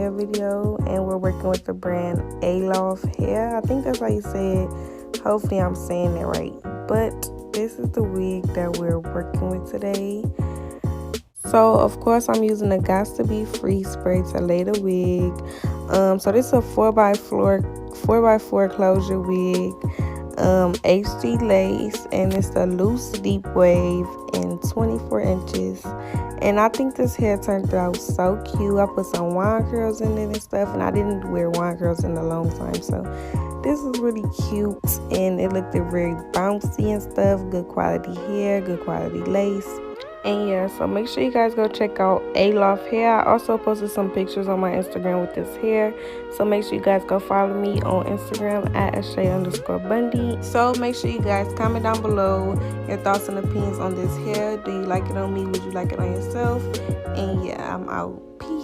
hair video, and we're working with the brand Allove hair. I think that's how you say it. Hopefully I'm saying it right. But this is the wig that we're working with today. So of course I'm using the Got to Be Free spray to lay the wig. So this is a 4x4 closure wig, HD lace, and it's a loose deep wave in 24 inches. And I think this hair turned out so cute. I put some wine curls in it and stuff, and I didn't wear wine curls in a long time, so this is really cute, and it looked very bouncy and stuff. Good quality hair, good quality lace. And yeah, so make sure you guys go check out Allove hair. I also posted some pictures on my Instagram with this hair, so make sure you guys go follow me on Instagram at @Ashay_Bundy. So make sure you guys comment down below your thoughts and opinions on this hair. Do you like it on me? Would you like it on yourself? And yeah, I'm out. Peace.